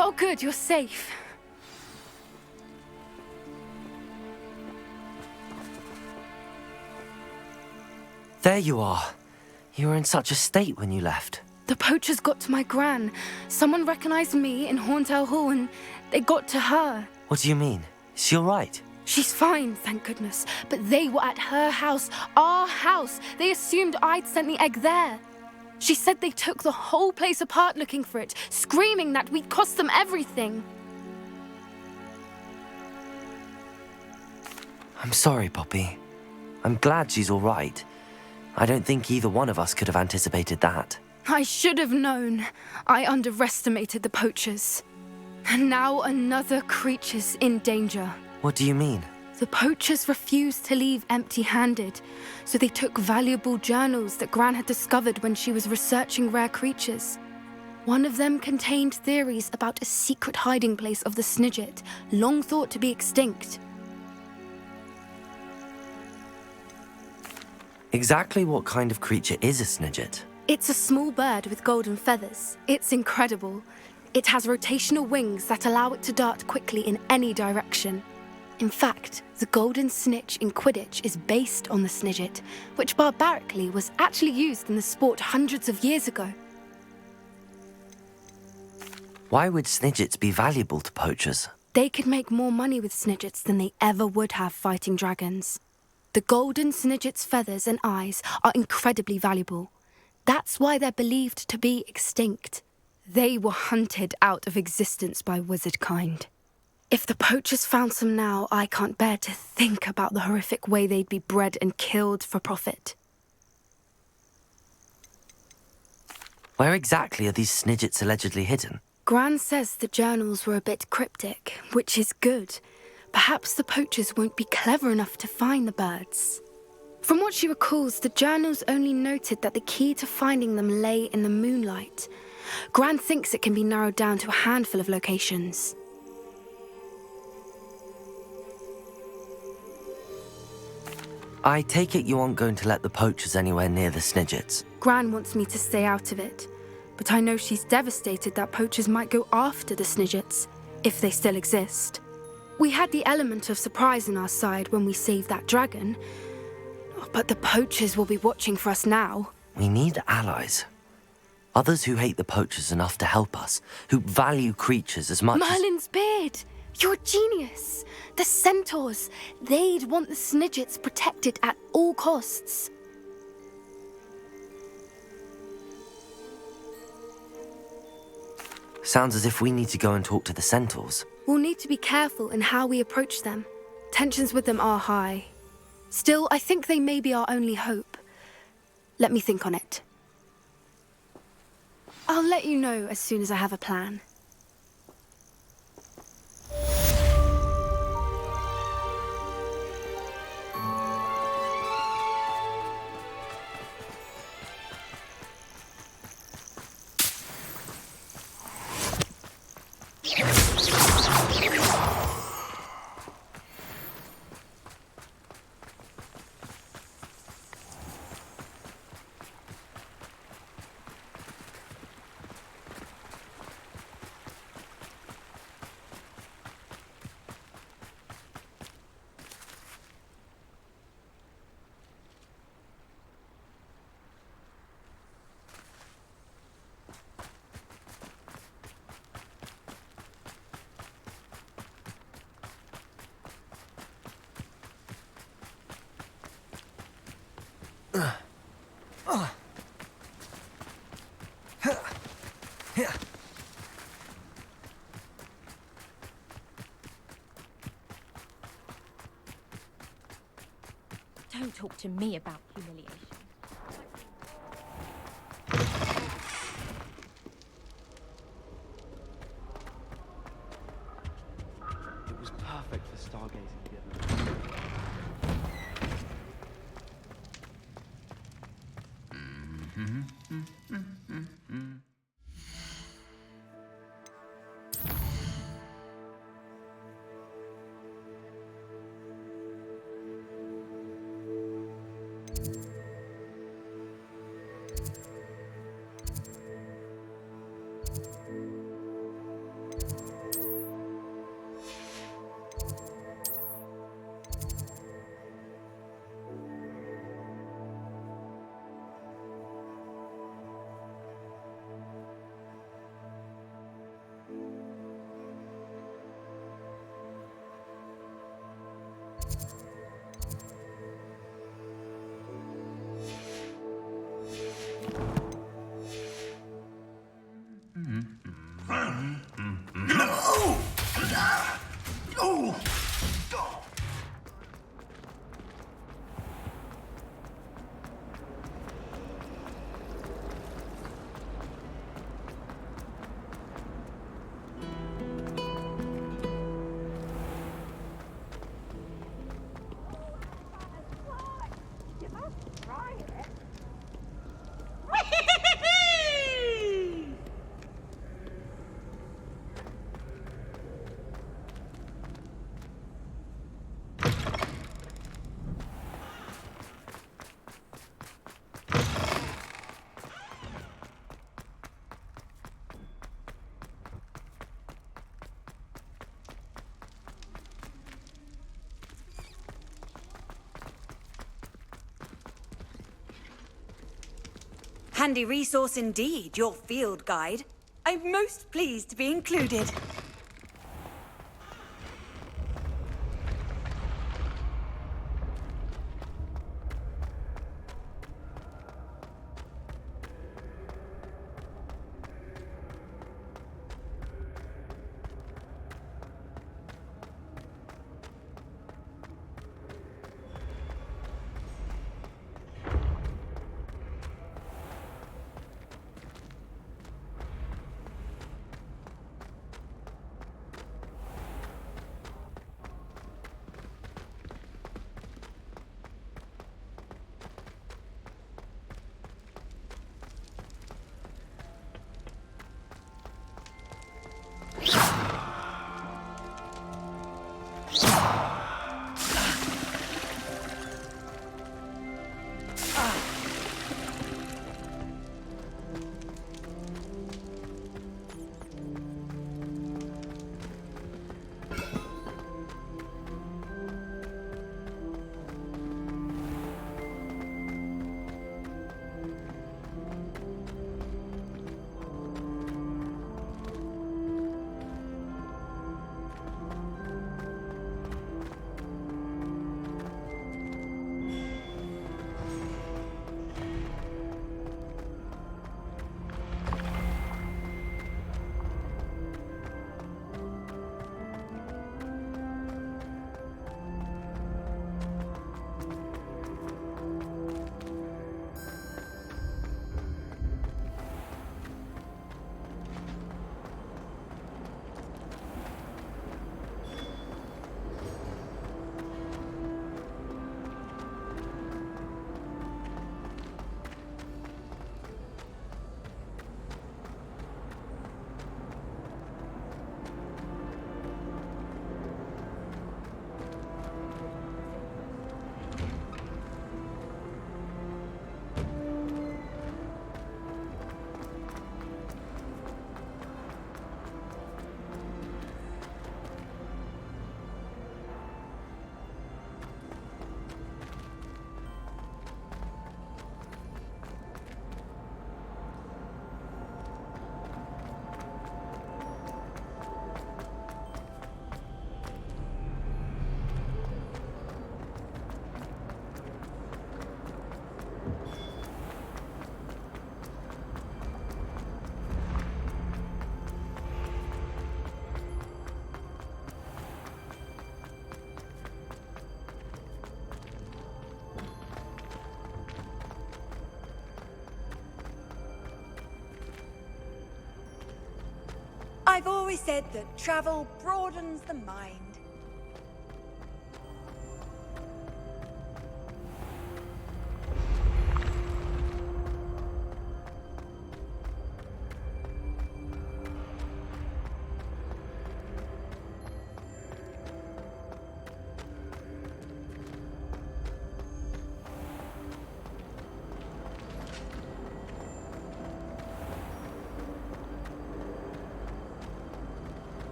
Oh, good, you're safe. There you are. You were in such a state when you left. The poachers got to my gran. Someone recognized me in Horntail Hall and they got to her. What do you mean? Is she all right? She's fine, thank goodness. But they were at her house, our house. They assumed I'd sent the egg there. She said they took the whole place apart looking for it, screaming that we'd cost them everything. I'm sorry, Poppy. I'm glad she's all right. I don't think either one of us could have anticipated that. I should have known. I underestimated the poachers. And now another creature's in danger. What do you mean? The poachers refused to leave empty-handed, so they took valuable journals that Gran had discovered when she was researching rare creatures. One of them contained theories about a secret hiding place of the Snidget, long thought to be extinct. Exactly what kind of creature is a Snidget? It's a small bird with golden feathers. It's incredible. It has rotational wings that allow it to dart quickly in any direction. In fact, the Golden Snitch in Quidditch is based on the Snidget, which barbarically was actually used in the sport hundreds of years ago. Why would Snidgets be valuable to poachers? They could make more money with Snidgets than they ever would have fighting dragons. The Golden Snidget's feathers and eyes are incredibly valuable. That's why they're believed to be extinct. They were hunted out of existence by wizard kind. If the poachers found some now, I can't bear to think about the horrific way they'd be bred and killed for profit. Where exactly are these Snidgets allegedly hidden? Gran says the journals were a bit cryptic, which is good. Perhaps the poachers won't be clever enough to find the birds. From what she recalls, the journals only noted that the key to finding them lay in the moonlight. Gran thinks it can be narrowed down to a handful of locations. I take it you aren't going to let the poachers anywhere near the Snidgets. Gran wants me to stay out of it, but I know she's devastated that poachers might go after the Snidgets, if they still exist. We had the element of surprise on our side when we saved that dragon, but the poachers will be watching for us now. We need allies. Others who hate the poachers enough to help us, who value creatures as much Merlin's beard! You're a genius! The centaurs! They'd want the Snidgets protected at all costs. Sounds as if we need to go and talk to the centaurs. We'll need to be careful in how we approach them. Tensions with them are high. Still, I think they may be our only hope. Let me think on it. I'll let you know as soon as I have a plan. Don't talk to me about humiliation. It was perfect for stargazing together. Handy resource indeed, your field guide. I'm most pleased to be included. I've always said that travel broadens the mind.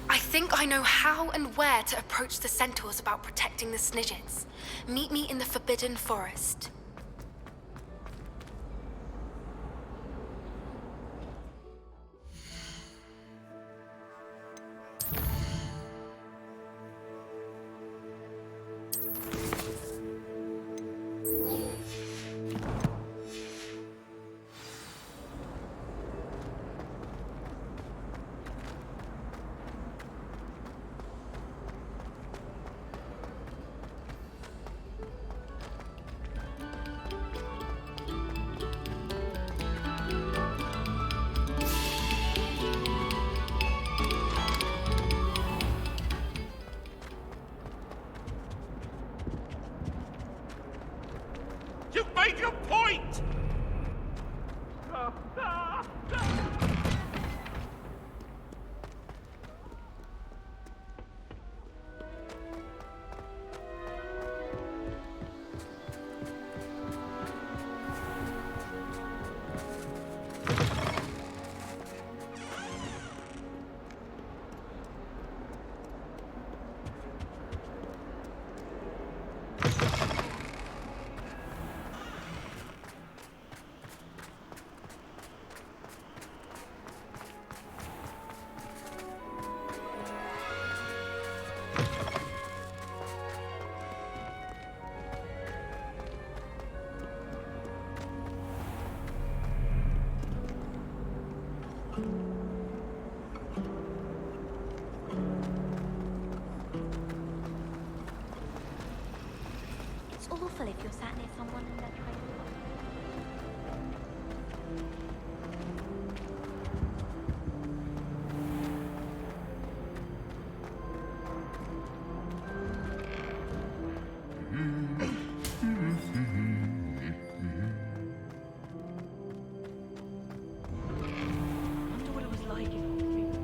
I think I know how and where to approach the centaurs about protecting the Snidgets. Meet me in the Forbidden Forest. You've made your point! It's awful if you're sat near someone and they're trying to... I wonder what it was like in Hogwarts.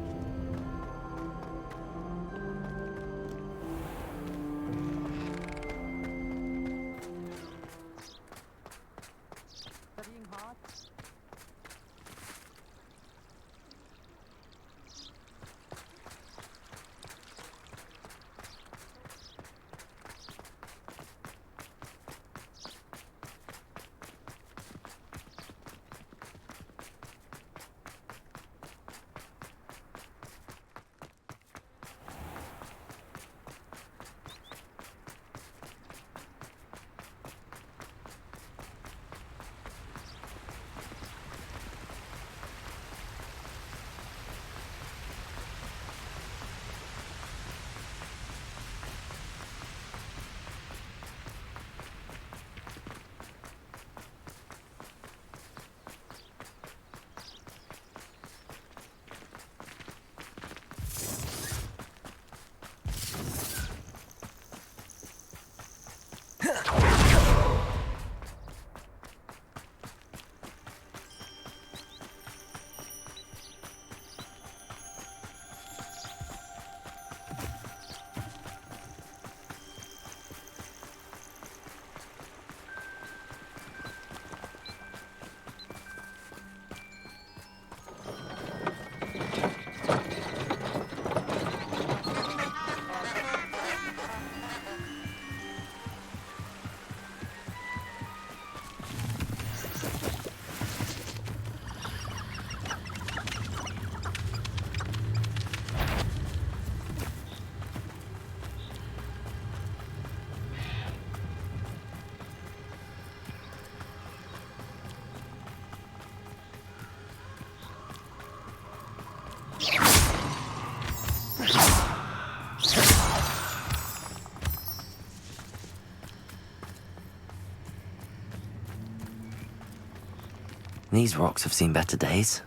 these rocks have seen better days.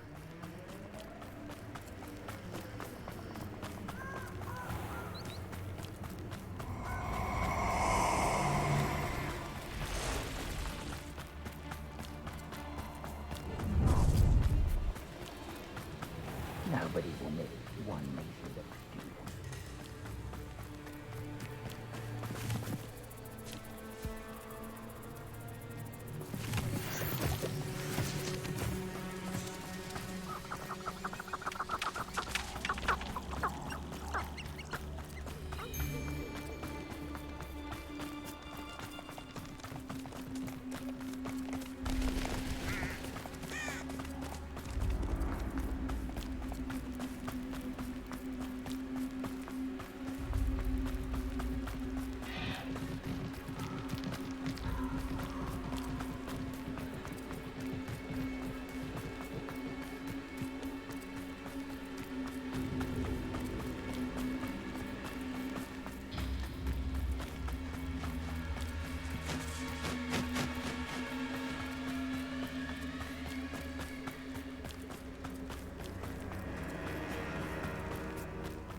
Nobody will miss one lazy little student.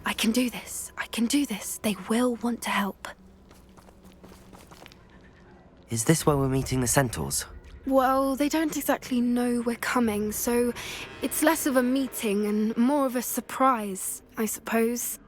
I can do this. I can do this. They will want to help. Is this where we're meeting the centaurs? Well, they don't exactly know we're coming, so it's less of a meeting and more of a surprise, I suppose.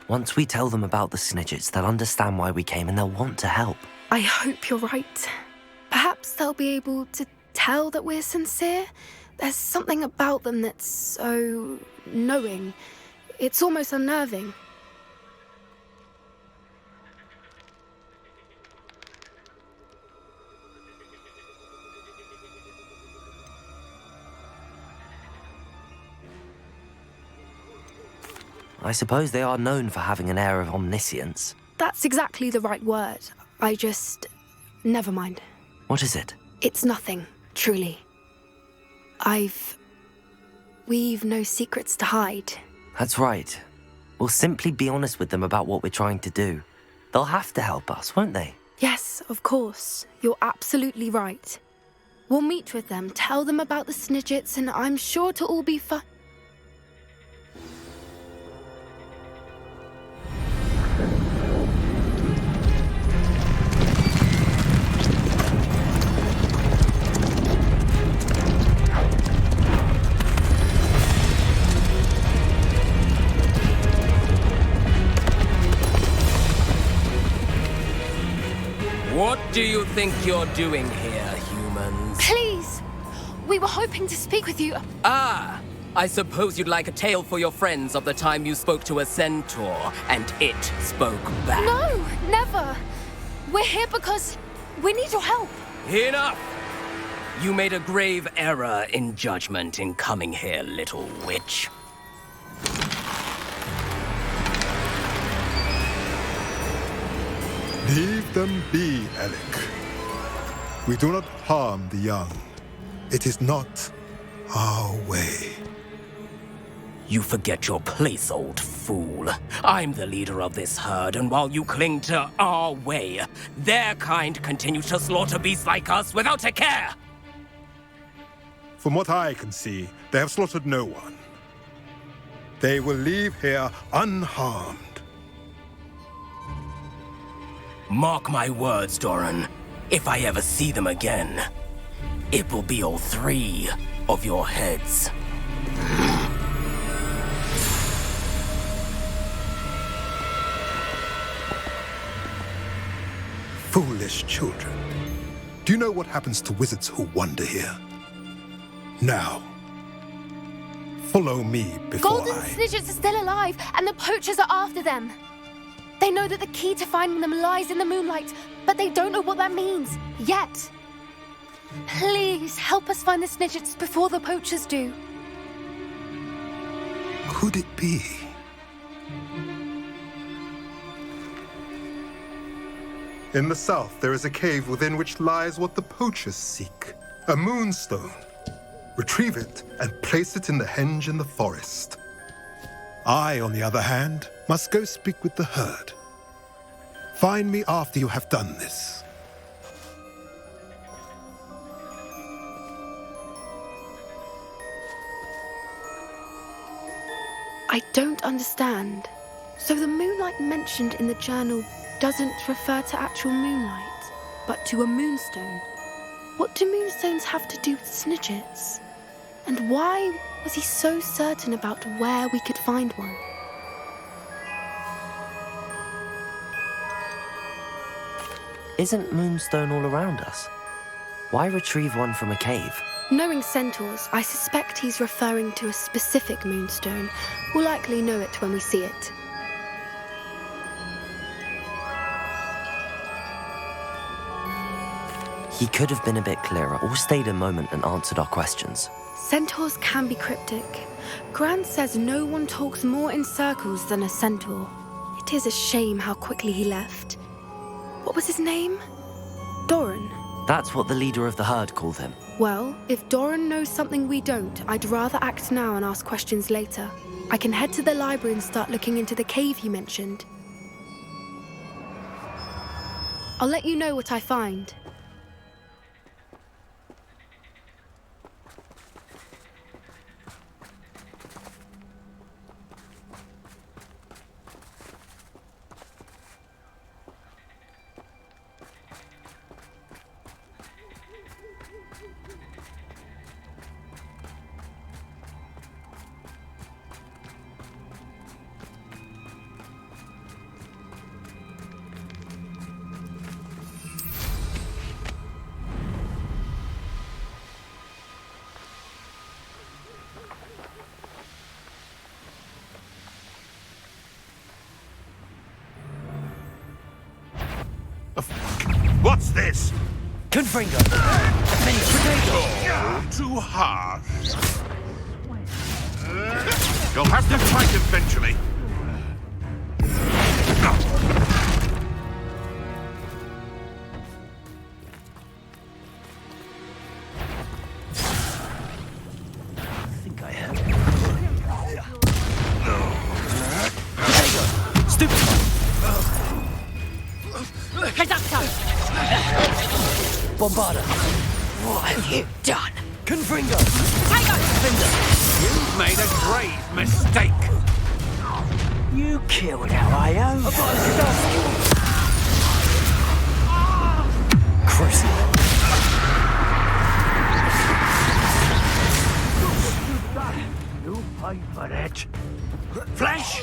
Once we tell them about the Snidgets, they'll understand why we came and they'll want to help. I hope you're right. Perhaps they'll be able to tell that we're sincere. There's something about them that's so knowing. It's almost unnerving. I suppose they are known for having an air of omniscience. That's exactly the right word. Never mind. What is it? It's nothing, truly. We've no secrets to hide. That's right. We'll simply be honest with them about what we're trying to do. They'll have to help us, won't they? Yes, of course. You're absolutely right. We'll meet with them, tell them about the Snidgets, and I'm sure it'll all be fun. What do you think you're doing here, humans? Please! We were hoping to speak with you. Ah! I suppose you'd like a tale for your friends of the time you spoke to a centaur, and it spoke back. No, never! We're here because we need your help. Enough! You made a grave error in judgment in coming here, little witch. Leave them be, Alec. We do not harm the young. It is not our way. You forget your place, old fool. I'm the leader of this herd, and while you cling to our way, their kind continue to slaughter beasts like us without a care! From what I can see, they have slaughtered no one. They will leave here unharmed. Mark my words, Doran. If I ever see them again, it will be all three of your heads. Foolish children. Do you know what happens to wizards who wander here? Now, follow me before Golden Snidgets are still alive, and the poachers are after them. They know that the key to finding them lies in the moonlight, but they don't know what that means, yet. Please, help us find the Snidgets before the poachers do. Could it be? In the south, there is a cave within which lies what the poachers seek. A moonstone. retrieve it, and place it in the henge in the forest. I, on the other hand, must go speak with the herd. Find me after you have done this. I don't understand. So the moonlight mentioned in the journal doesn't refer to actual moonlight, but to a moonstone. What do moonstones have to do with Snidgets? And why was he so certain about where we could find one? Isn't Moonstone all around us? Why retrieve one from a cave? Knowing centaurs, I suspect he's referring to a specific moonstone. We'll likely know it when we see it. He could have been a bit clearer, or stayed a moment and answered our questions. Centaurs can be cryptic. Gran says no one talks more in circles than a centaur. It is a shame how quickly he left. What was his name? Doran. That's what the leader of the herd called him. Well, if Doran knows something we don't, I'd rather act now and ask questions later. I can head to the library and start looking into the cave he mentioned. I'll let you know what I find. What's this? Confringo! Oh, too harsh. You'll have to fight eventually. I think I am. Stupid! Bombarda! What have you done? Confringo! You've made a grave mistake. You killed Accio. Crucible! You pay for that. Flesh!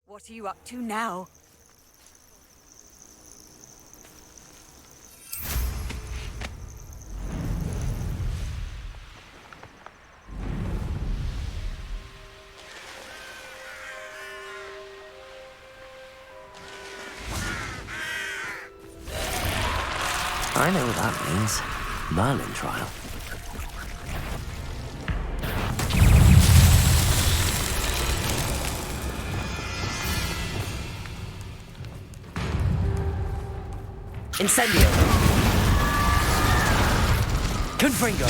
What are you up to now? I know what that means. Merlin trial. Incendio! Confringo!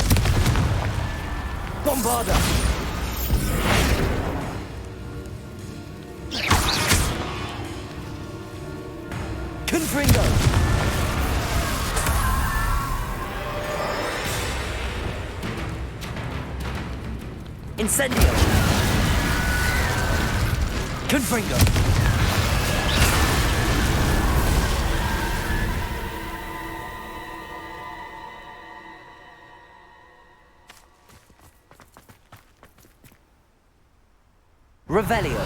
Bombarda! Confringo! Incendio! Confringo! Revelio.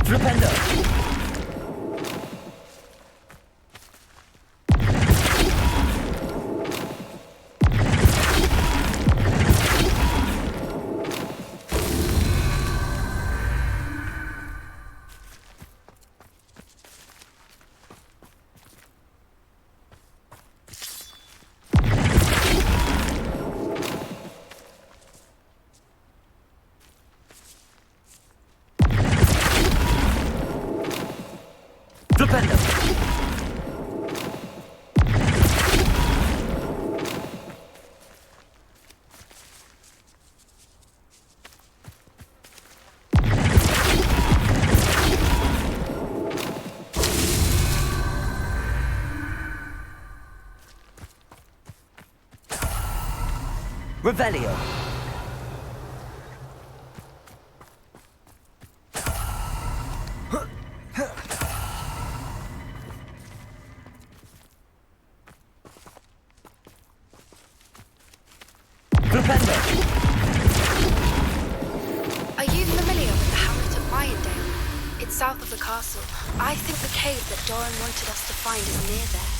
Flipendo. Flipendo. Revelio. Flipendo. Are you familiar with the hamlet of Myrondale? It's south of the castle. I think the cave that Doran wanted us to find is near there.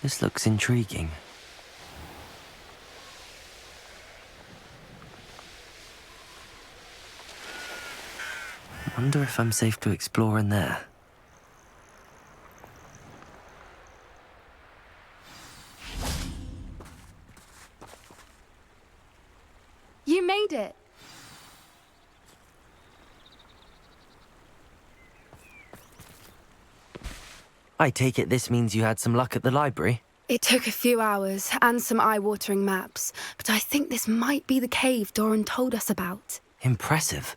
This looks intriguing. Wonder if I'm safe to explore in there. You made it! I take it this means you had some luck at the library? It took a few hours and some eye-watering maps, but I think this might be the cave Doran told us about. Impressive.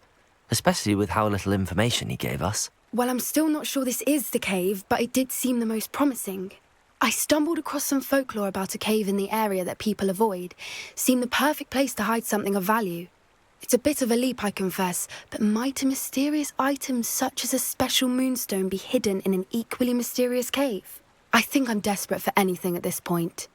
Especially with how little information he gave us. Well, I'm still not sure this is the cave, but it did seem the most promising. I stumbled across some folklore about a cave in the area that people avoid. Seemed the perfect place to hide something of value. It's a bit of a leap, I confess, but might a mysterious item such as a special moonstone be hidden in an equally mysterious cave? I think I'm desperate for anything at this point.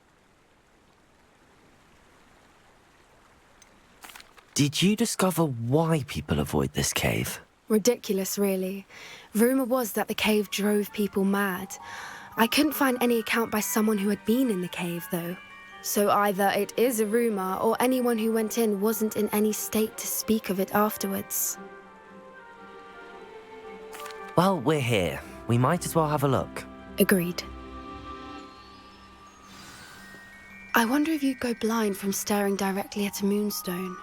Did you discover why people avoid this cave? Ridiculous, really. Rumour was that the cave drove people mad. I couldn't find any account by someone who had been in the cave, though. So either it is a rumour, or anyone who went in wasn't in any state to speak of it afterwards. Well, we're here. We might as well have a look. Agreed. I wonder if you'd go blind from staring directly at a moonstone.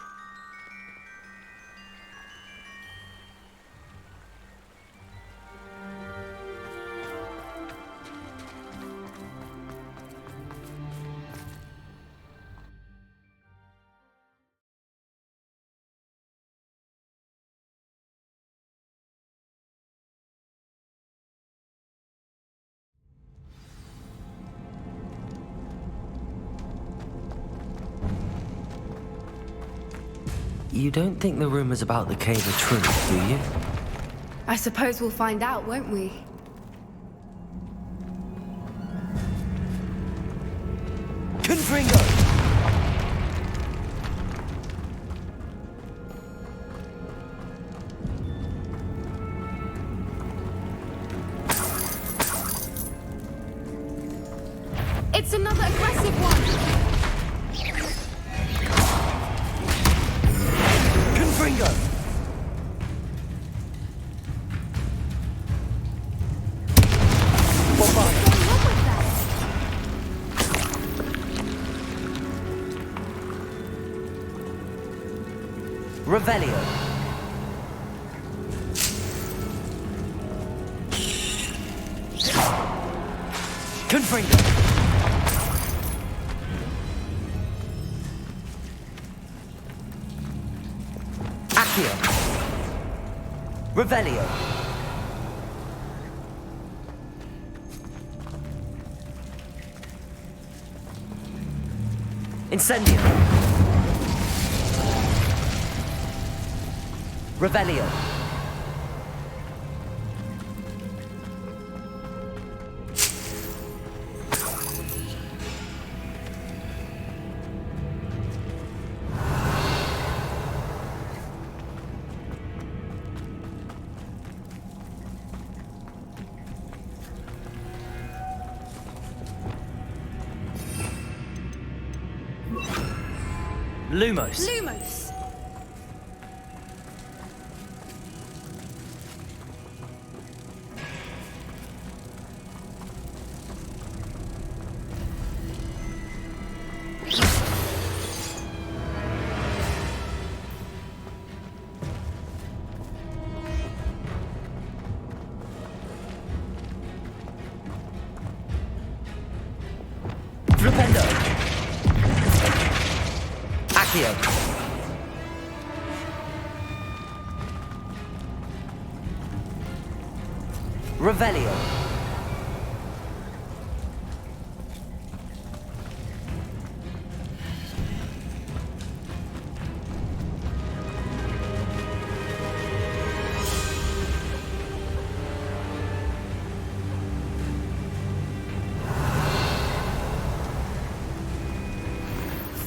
You don't think the rumors about the cave are true, do you? I suppose we'll find out, won't we? Confringo! It's another aggressive one! Confringo! Revelio. Confringo. Accio. Revelio. Incendio. Revelio. Lumos. Lumos! Flipendo. Accio. Revelio.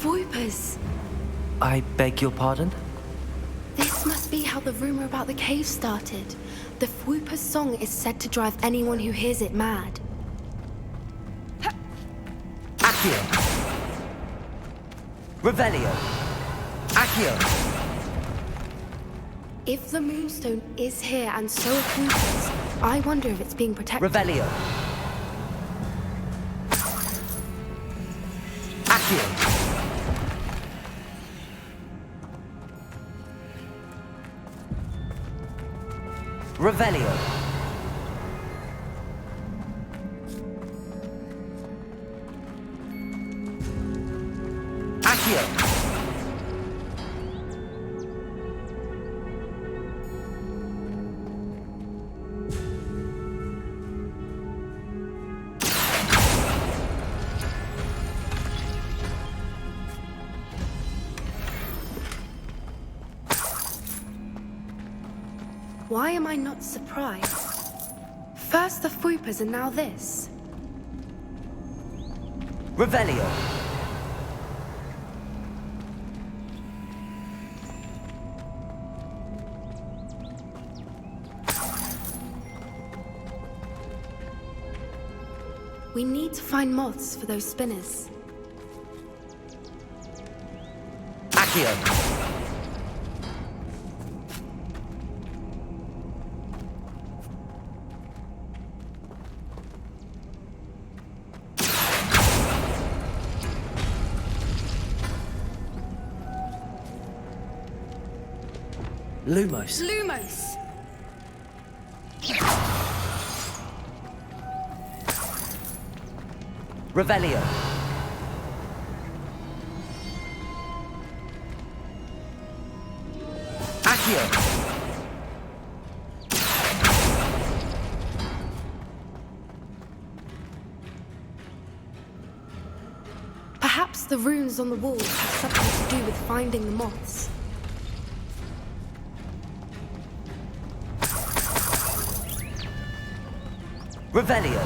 Voipers! I beg your pardon? This must be how the rumour about the cave started. The Whooper's song is said to drive anyone who hears it mad. Accio. Revelio. Accio. If the Moonstone is here and so are Poachers, I wonder if it's being protected. Revelio. Accio. Revelio. Accio. Why am I not surprised? First the Foopers and now this. Revelio. We need to find moths for those spinners. Accio. Lumos. Lumos! Revelio. Accio. Perhaps the runes on the walls have something to do with finding the moths. Revelio.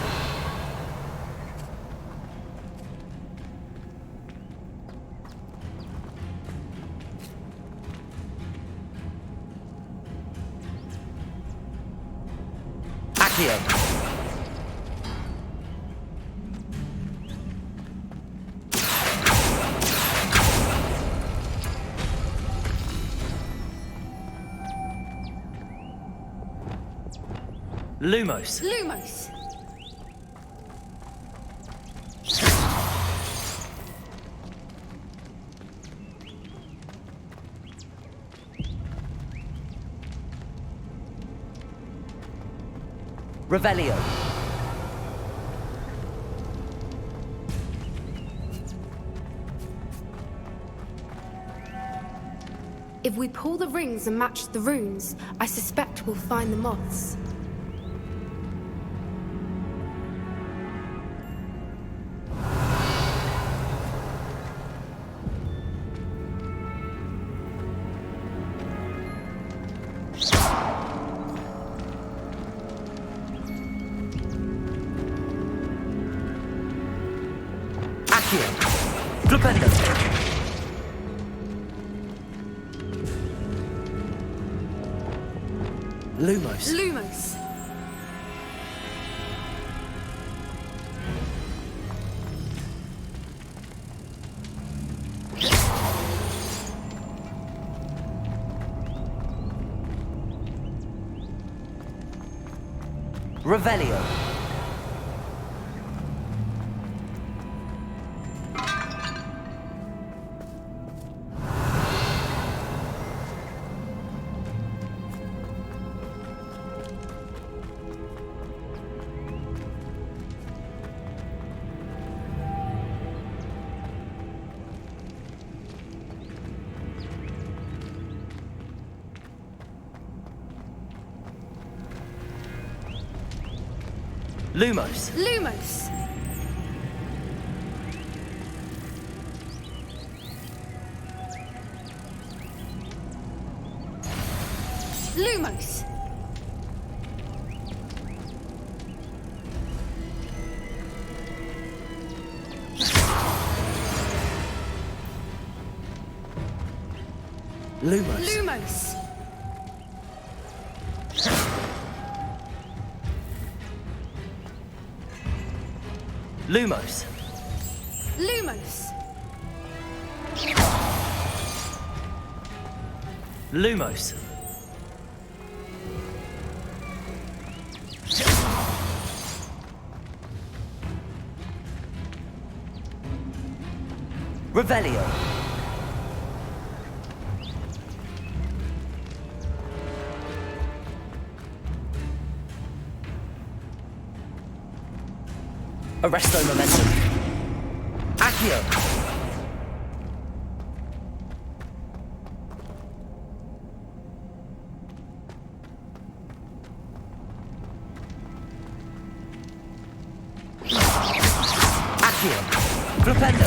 Accio. Lumos. Lumos! Revelio. If we pull the rings and match the runes, I suspect we'll find the moths. Accio. Glupendo. Lumos. Lumos! Revelio. Lumos. Lumos! Lumos! Lumos. Lumos! Lumos. Lumos! Lumos. Revelio. Arresto momentum. Accio. Accio. Flipendo.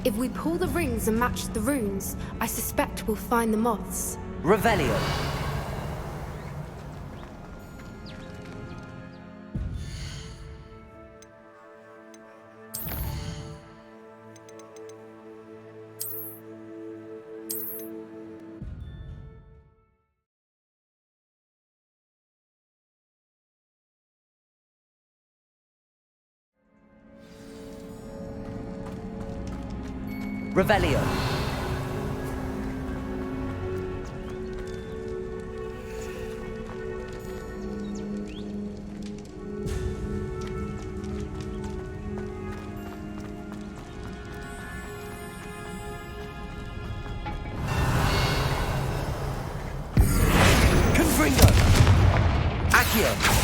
If we pull the rings and match the runes, I suspect we'll find the moths. Revelio. Revelio. Confringo. Accio.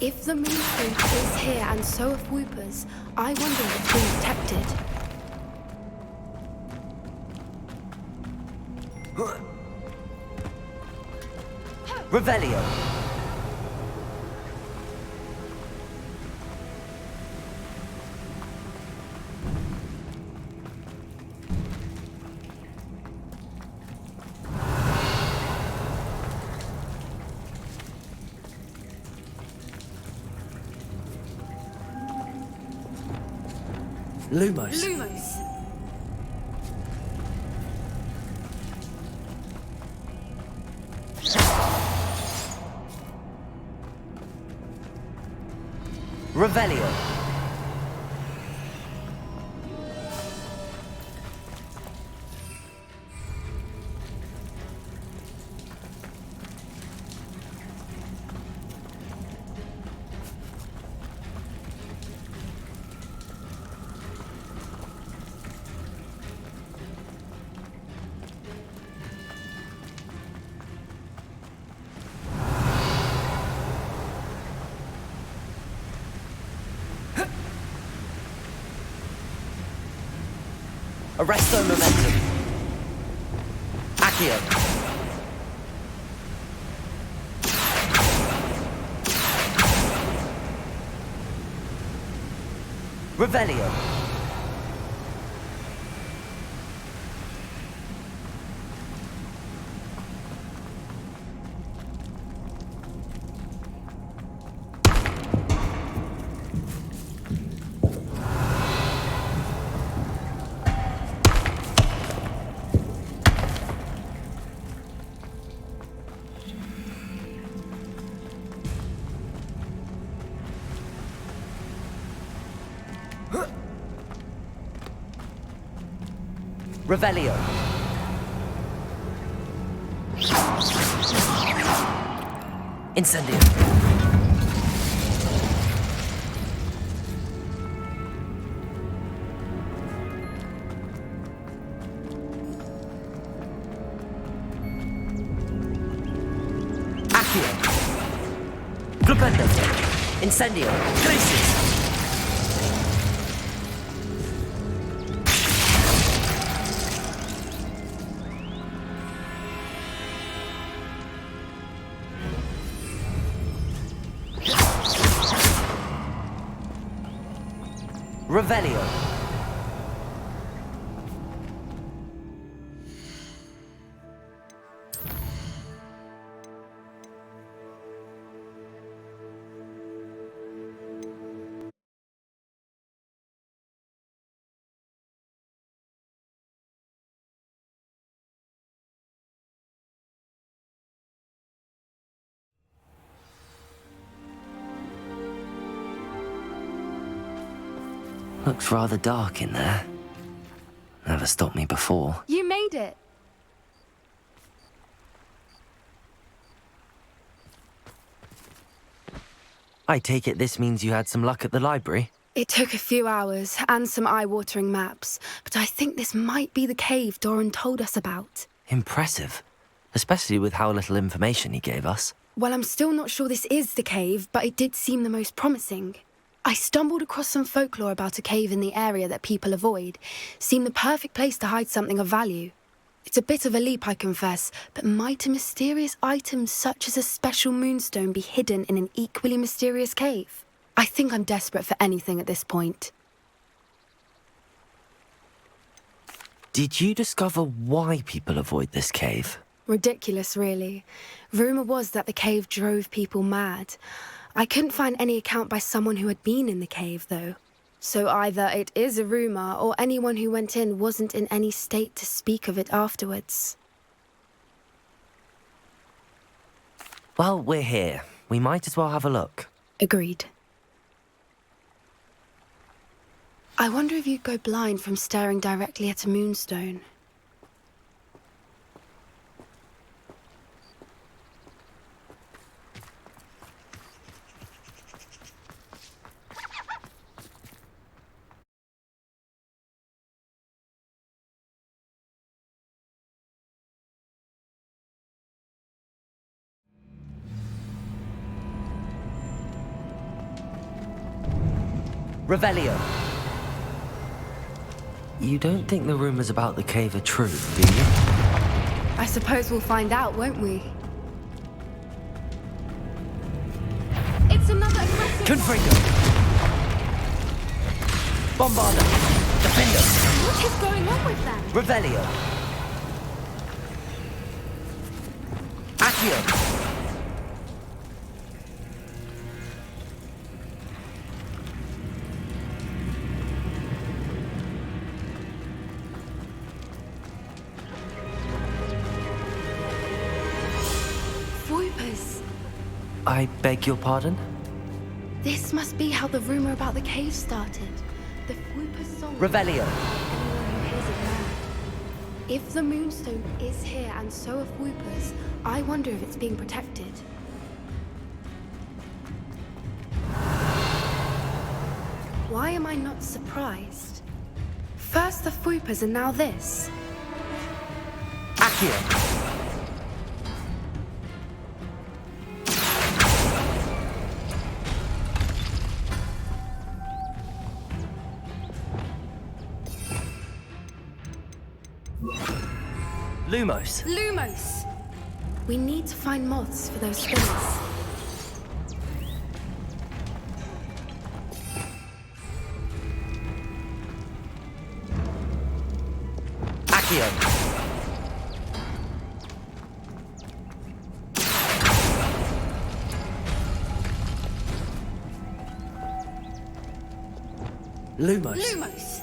If the Moonstone is here and so are Whoopers, I wonder if it's been detected. Revelio. Lumos. Lumos! Revelio. Arresto momentum. Accio. Revelio. Revelio. Incendio. Accio. Flipendo. Incendio. Glacius. Revelio. Looks rather dark in there. Never stopped me before. You made it. I take it this means you had some luck at the library? It took a few hours and some eye-watering maps, but I think this might be the cave Doran told us about. Impressive. Especially with how little information he gave us. Well, I'm still not sure this is the cave, but it did seem the most promising. I stumbled across some folklore about a cave in the area that people avoid. Seemed the perfect place to hide something of value. It's a bit of a leap, I confess, but might a mysterious item such as a special moonstone be hidden in an equally mysterious cave? I think I'm desperate for anything at this point. Did you discover why people avoid this cave? Ridiculous, really. Rumour was that the cave drove people mad. I couldn't find any account by someone who had been in the cave, though. So either it is a rumour, or anyone who went in wasn't in any state to speak of it afterwards. Well, we're here. We might as well have a look. Agreed. I wonder if you'd go blind from staring directly at a moonstone. Revelio. You don't think the rumors about the cave are true, do you? I suppose we'll find out, won't we? It's another aggressive... Confringo! Bombarda! Defender! What is going on with them? Revelio! Accio! I beg your pardon? This must be how the rumor about the cave started. The Fwooper's song... Revelio. Anyone who hears it now. If the Moonstone is here and so are Fwoopers, I wonder if it's being protected. Why am I not surprised? First the Fwoopers and now this. Accio. Lumos. Lumos! We need to find moths for those spinners. Accio. Lumos. Lumos!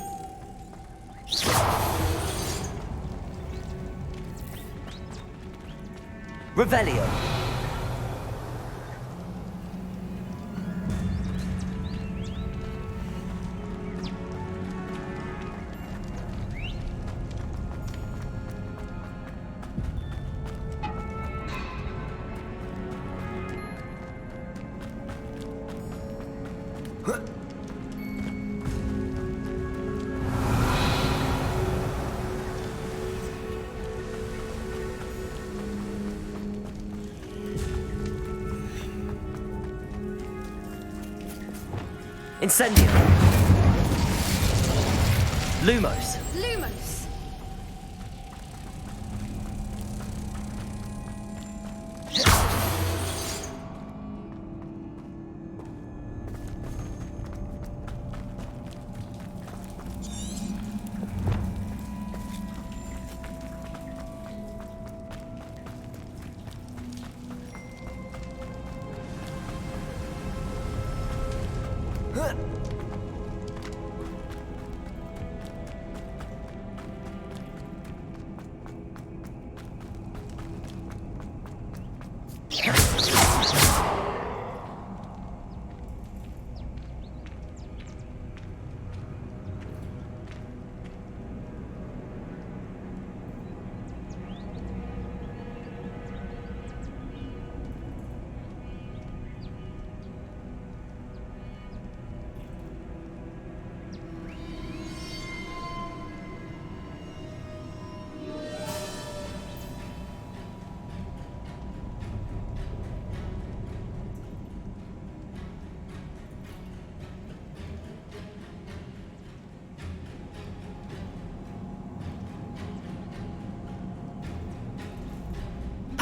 Revelio. Incendio. Lumos. Lumos!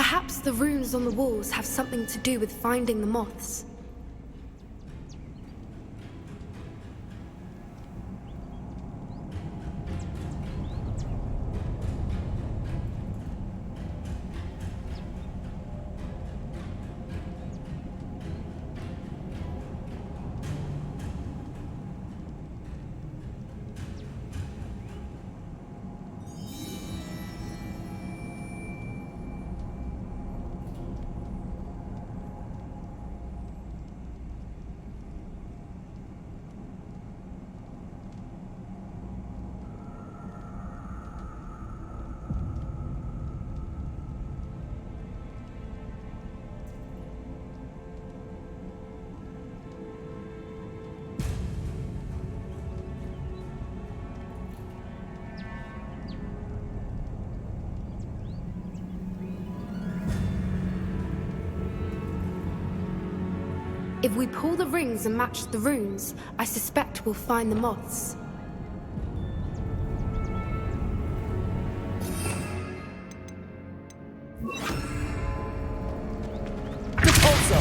Perhaps the runes on the walls have something to do with finding the moths. If we pull the rings and match the runes, I suspect we'll find the moths. Depulso!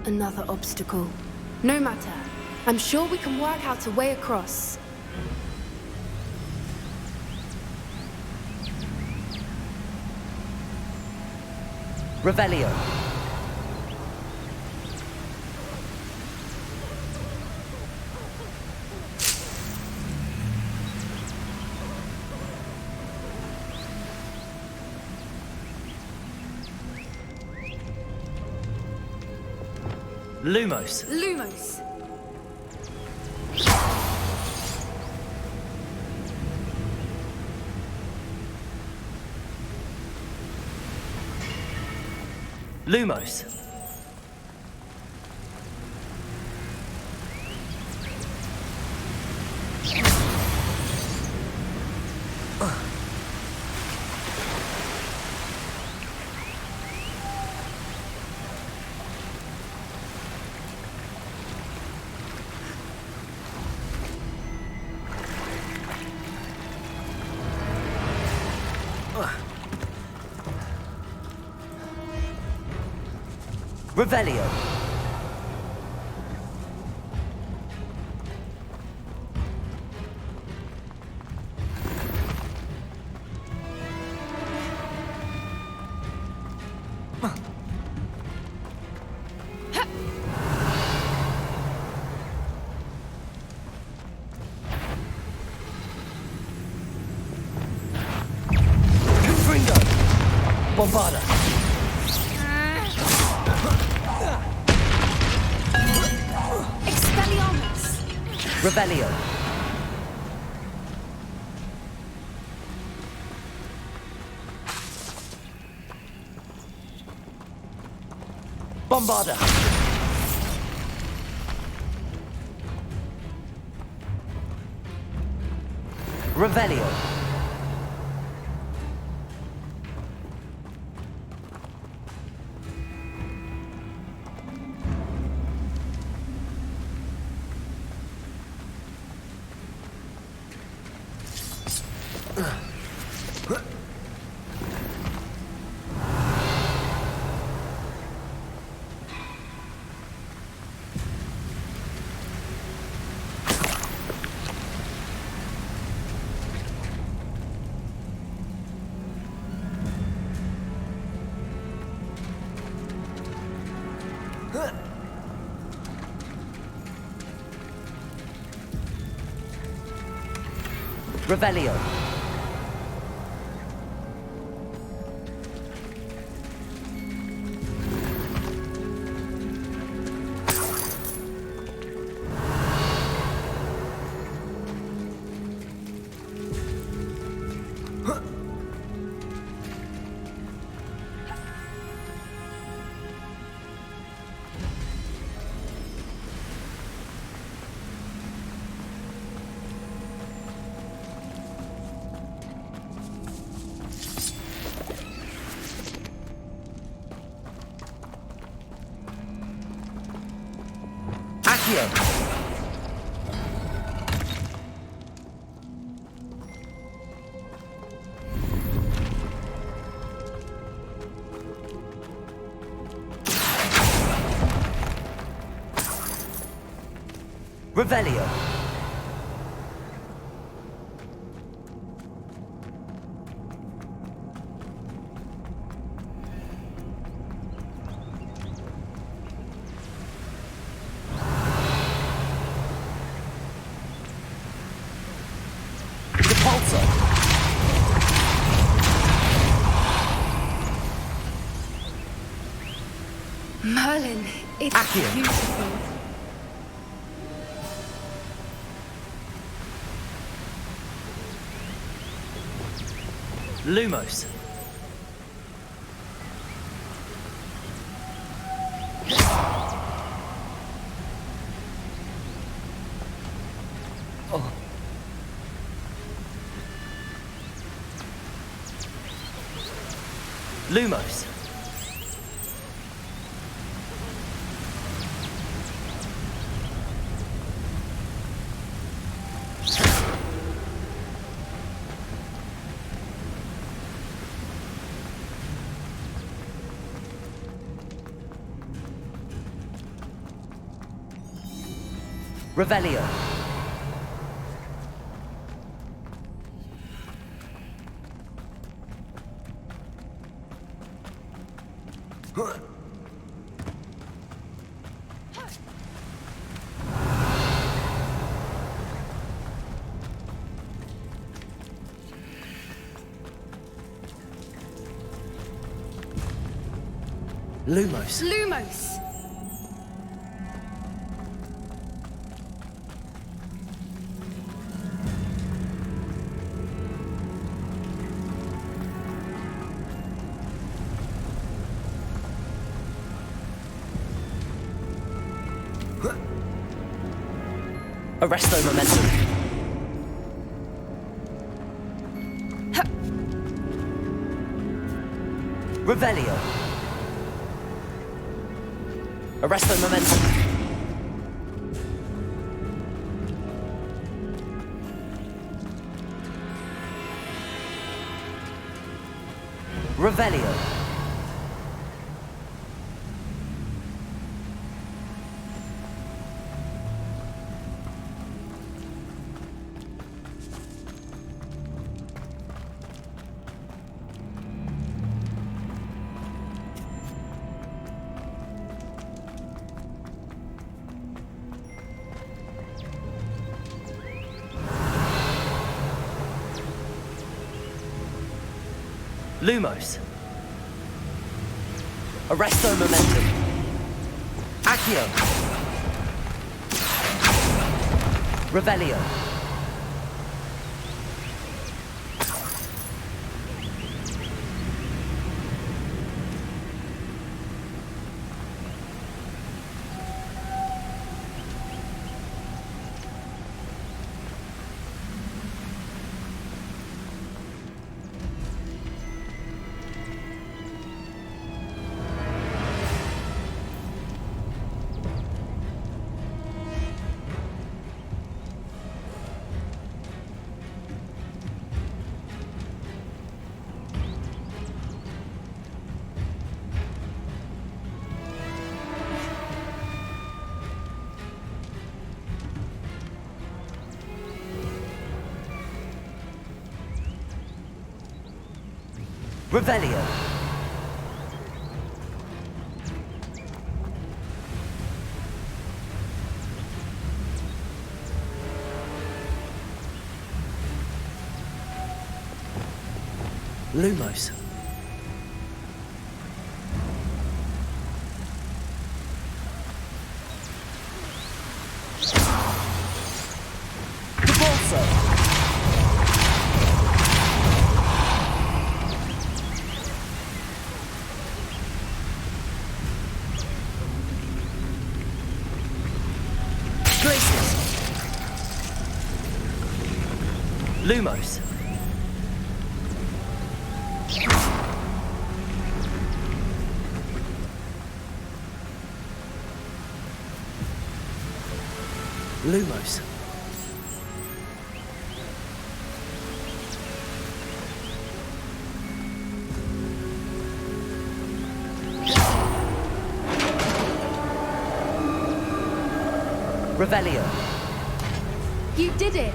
Another obstacle. No matter. I'm sure we can work out a way across. Revelio. Lumos. Lumos. Lumos. Revelio. Bombarda. Expelliarmus. Revelio. Bombarda. Revelio. Revelio. Accio! Revelio! Depulso! Merlin, it's Accio. beautiful. Lumos! Oh. Lumos! Revelio! Lumos! Lumos! Arresto momentum! Revelio! Arresto momentum! Revelio! Lumos! Arresto momentum! Accio! Revelio! Revelio! Lumos! Depulso! Lumos! Lumos. Revelio. You did it!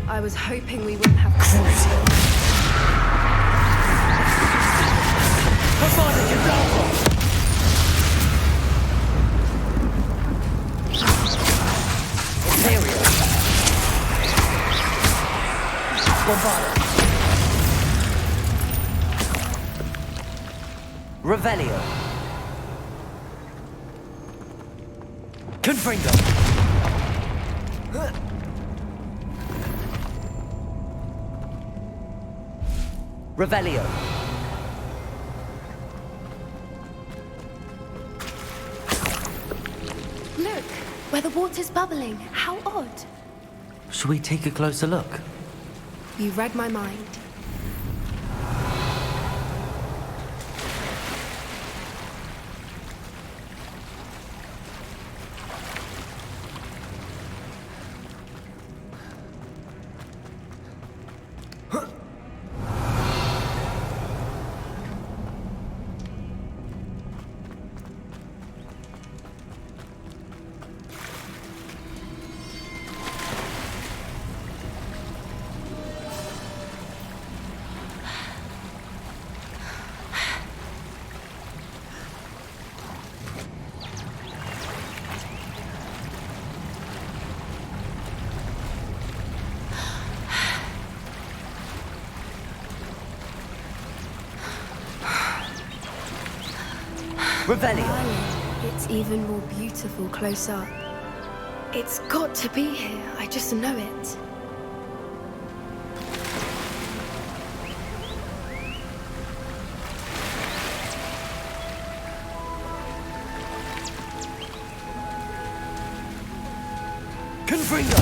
I was hoping we wouldn't have Imperial. Bombarda. Revelio. Confringo. Revelio. Look, where the water's bubbling. How odd. Should we take a closer look? You read my mind. Revelio. It's even more beautiful close up. It's got to be here. I just know it. Confringo.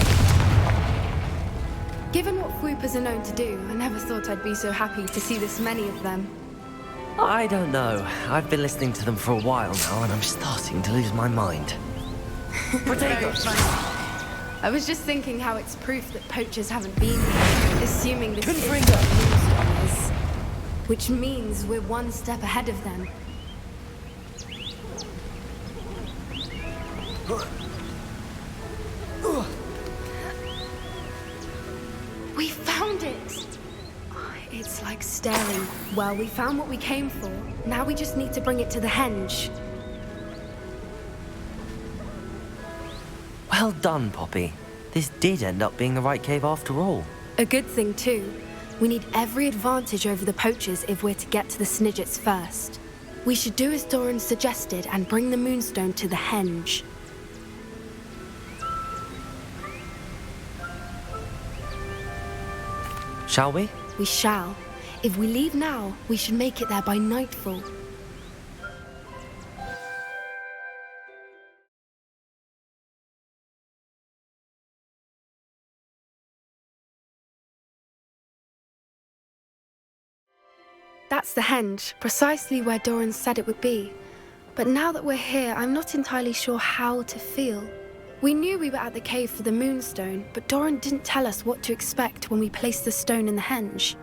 Given what Fwoopers are known to do, I never thought I'd be so happy to see this many of them. I don't know. I've been listening to them for a while now, and I'm starting to lose my mind. Very funny. I was just thinking how it's proof that poachers haven't been here, assuming this is Confringo. what Moonstone is. Which means we're one step ahead of them. We found it! It's like staring. Well, we found what we came for. Now we just need to bring it to the henge. Well done, Poppy. This did end up being the right cave after all. A good thing, too. We need every advantage over the poachers if we're to get to the Snidgets first. We should do as Doran suggested and bring the Moonstone to the henge. Shall we? We shall. If we leave now, we should make it there by nightfall. That's the henge, precisely where Doran said it would be. But now that we're here, I'm not entirely sure how to feel. We knew we were at the cave for the Moonstone, but Doran didn't tell us what to expect when we placed the stone in the henge.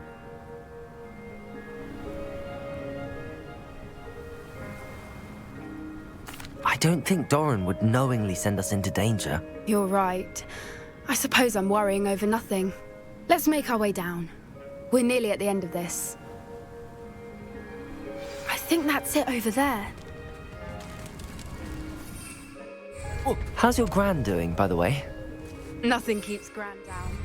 I don't think Doran would knowingly send us into danger. You're right. I suppose I'm worrying over nothing. Let's make our way down. We're nearly at the end of this. I think that's it over there. Oh, how's your Gran doing, by the way? Nothing keeps Gran down.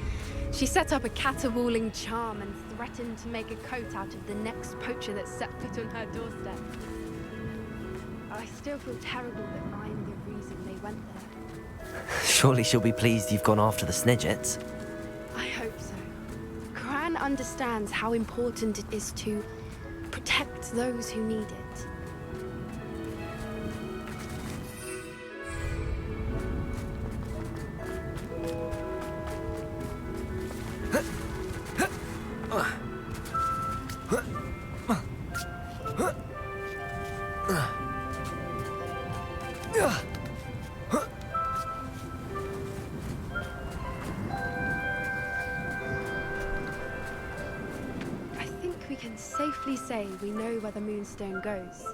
She set up a caterwauling charm and threatened to make a coat out of the next poacher that set foot on her doorstep. I still feel terrible that I'm the reason they went there. Surely she'll be pleased you've gone after the Snidgets. I hope so. Gran understands how important it is to protect those who need it. I think we can safely say we know where the Moonstone goes.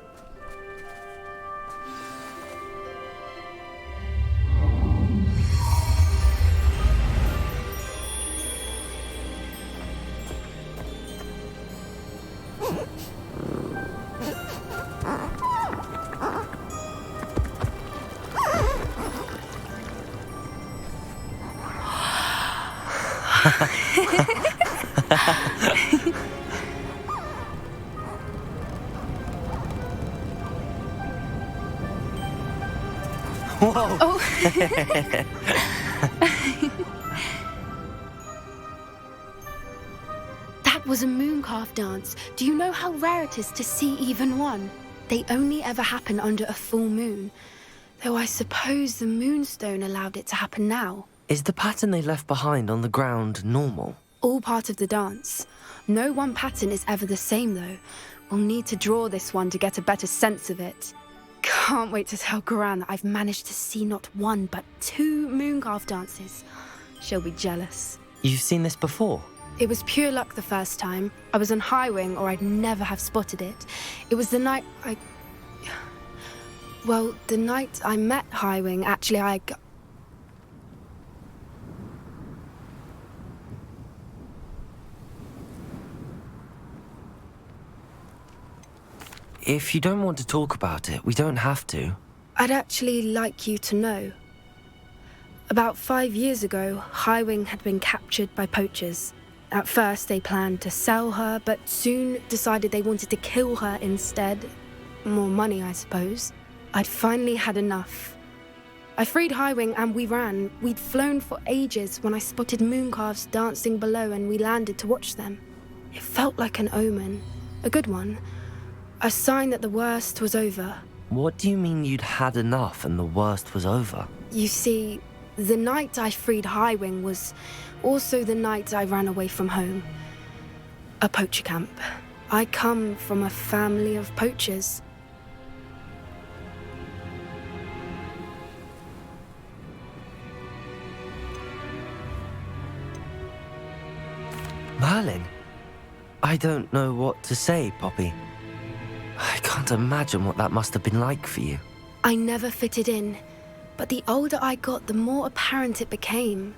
Whoa! Oh. That was a mooncalf dance. Do you know how rare it is to see even one? They only ever happen under a full moon. Though I suppose the Moonstone allowed it to happen now. Is the pattern they left behind on the ground normal? All part of the dance. No one pattern is ever the same, though. We'll need to draw this one to get a better sense of it. Can't wait to tell Gran that I've managed to see not one, but 2 mooncalf dances. She'll be jealous. You've seen this before? It was pure luck the first time. I was on Highwing, or I'd never have spotted it. It was the night Well, the night I met Highwing, actually, If you don't want to talk about it, we don't have to. I'd actually like you to know. About 5 years ago, Highwing had been captured by poachers. At first, they planned to sell her, but soon decided they wanted to kill her instead. More money, I suppose. I'd finally had enough. I freed Highwing and we ran. We'd flown for ages when I spotted mooncalves dancing below and we landed to watch them. It felt like an omen. A good one. A sign that the worst was over. What do you mean you'd had enough and the worst was over? You see, the night I freed Highwing was also the night I ran away from home. A poacher camp. I come from a family of poachers. Merlin? I don't know what to say, Poppy. I can't imagine what that must have been like for you. I never fitted in, but the older I got, the more apparent it became.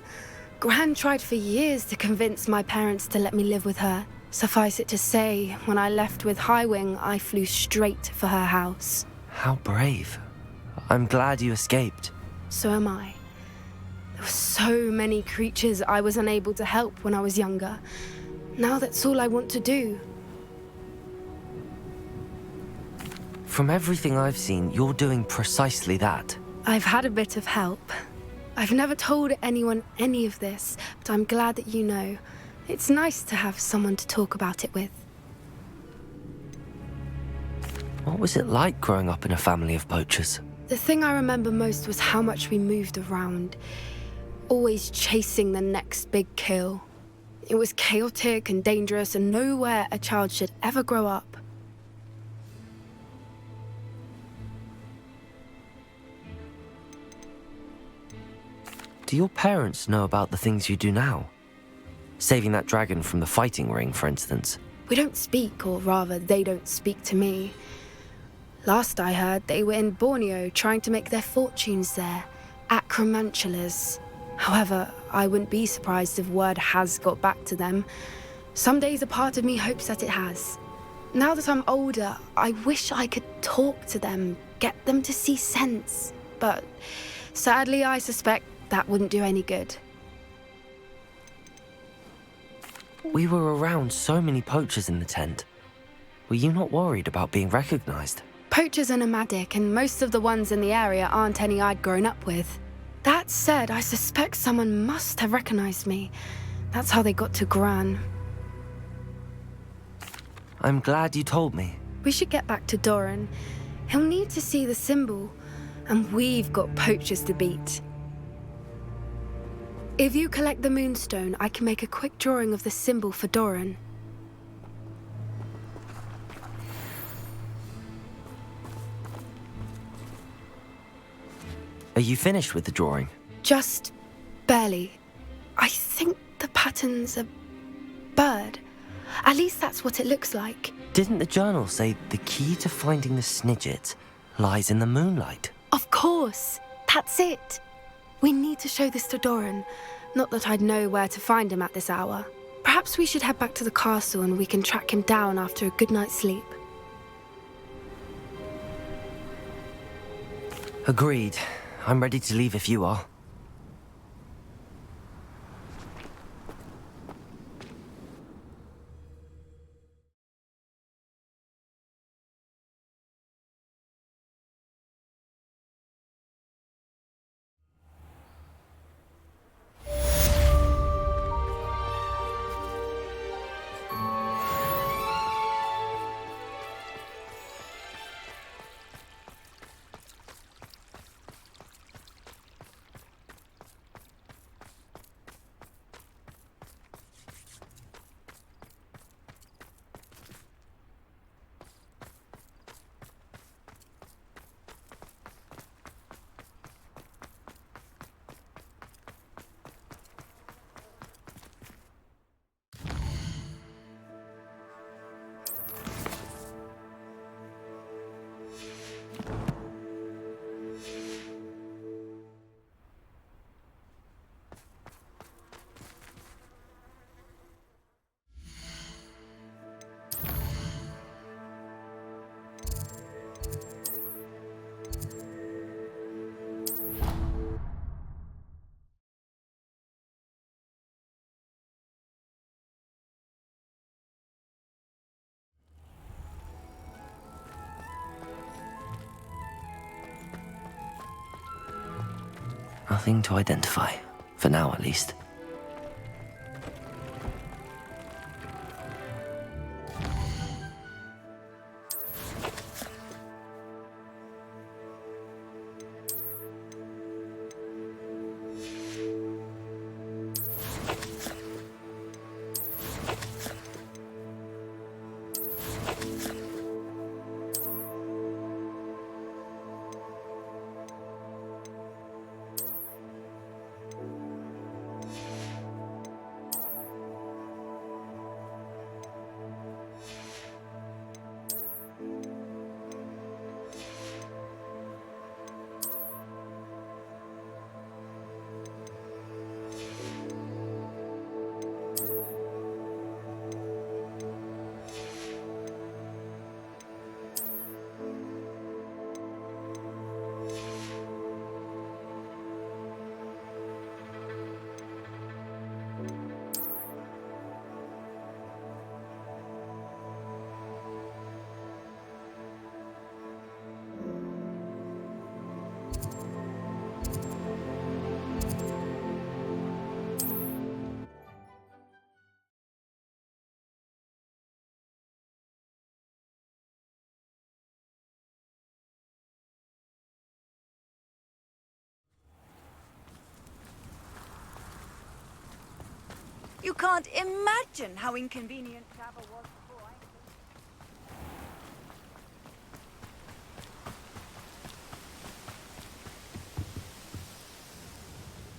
Gran tried for years to convince my parents to let me live with her. Suffice it to say, when I left with Highwing, I flew straight for her house. How brave. I'm glad you escaped. So am I. There were so many creatures I was unable to help when I was younger. Now that's all I want to do. From everything I've seen, you're doing precisely that. I've had a bit of help. I've never told anyone any of this, but I'm glad that you know. It's nice to have someone to talk about it with. What was it like growing up in a family of poachers? The thing I remember most was how much we moved around, always chasing the next big kill. It was chaotic and dangerous and nowhere a child should ever grow up. Do your parents know about the things you do now? Saving that dragon from the fighting ring, for instance. We don't speak, or rather, they don't speak to me. Last I heard, they were in Borneo trying to make their fortunes there, acromantulas. However, I wouldn't be surprised if word has got back to them. Some days a part of me hopes that it has. Now that I'm older, I wish I could talk to them, get them to see sense. But sadly, I suspect that wouldn't do any good. We were around so many poachers in the tent. Were you not worried about being recognized? Poachers are nomadic, and most of the ones in the area aren't any I'd grown up with. That said, I suspect someone must have recognized me. That's how they got to Gran. I'm glad you told me. We should get back to Doran. He'll need to see the symbol, and we've got poachers to beat. If you collect the Moonstone, I can make a quick drawing of the symbol for Doran. Are you finished with the drawing? Just barely. I think the pattern's a bird. At least that's what it looks like. Didn't the journal say the key to finding the Snidget lies in the moonlight? Of course. That's it. We need to show this to Doran. Not that I'd know where to find him at this hour. Perhaps we should head back to the castle and we can track him down after a good night's sleep. Agreed. I'm ready to leave if you are. Nothing to identify. For now, at least. You can't imagine how inconvenient travel was before I...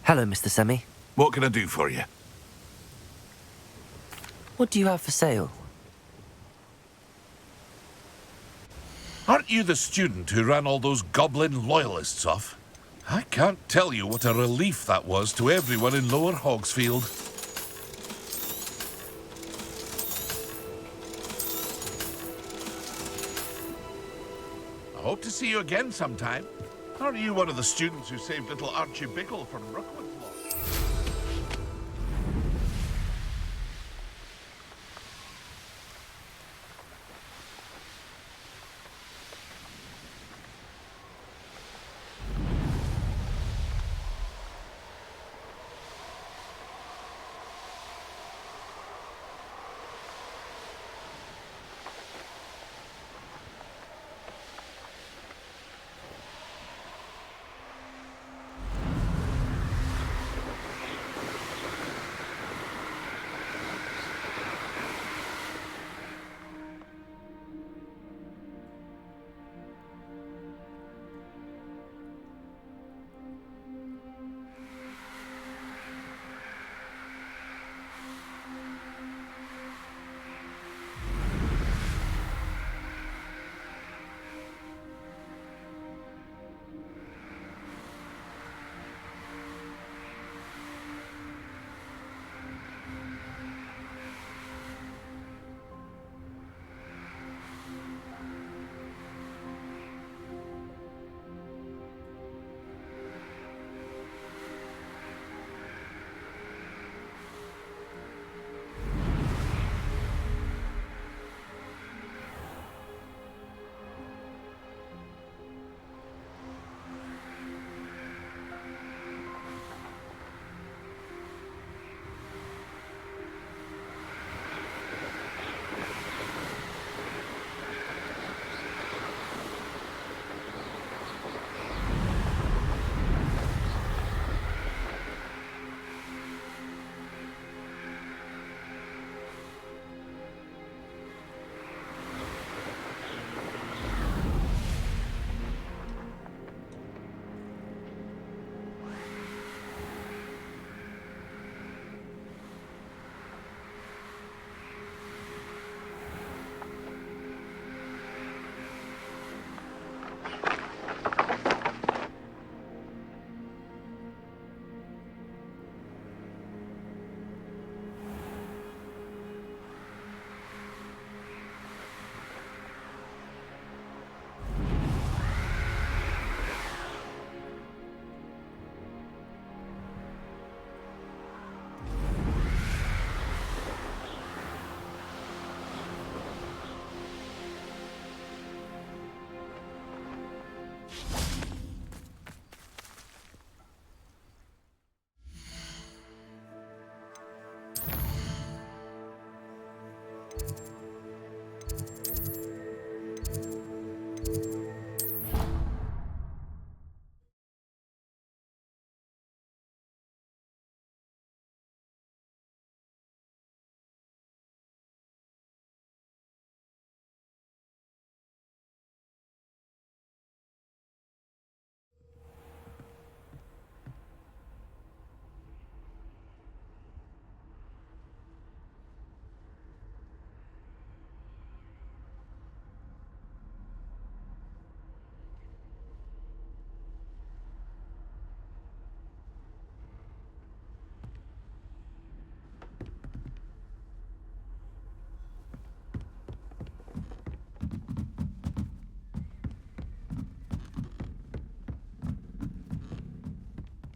Hello, Mr. Semi. What can I do for you? What do you have for sale? Aren't you the student who ran all those goblin loyalists off? I can't tell you what a relief that was to everyone in Lower Hogsfield. I hope to see you again sometime. Aren't you one of the students who saved little Archie Bickle from Rookwood's Law?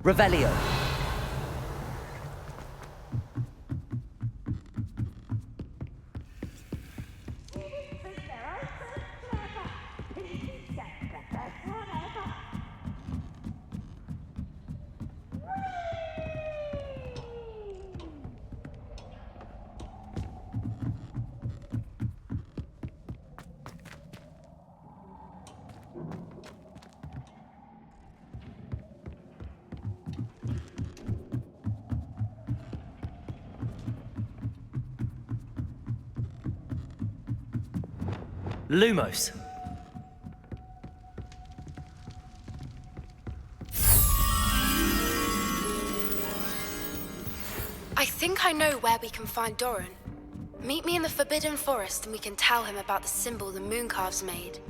Revelio. Lumos. I think I know where we can find Doran. Meet me in the Forbidden Forest and we can tell him about the symbol the Mooncalves made.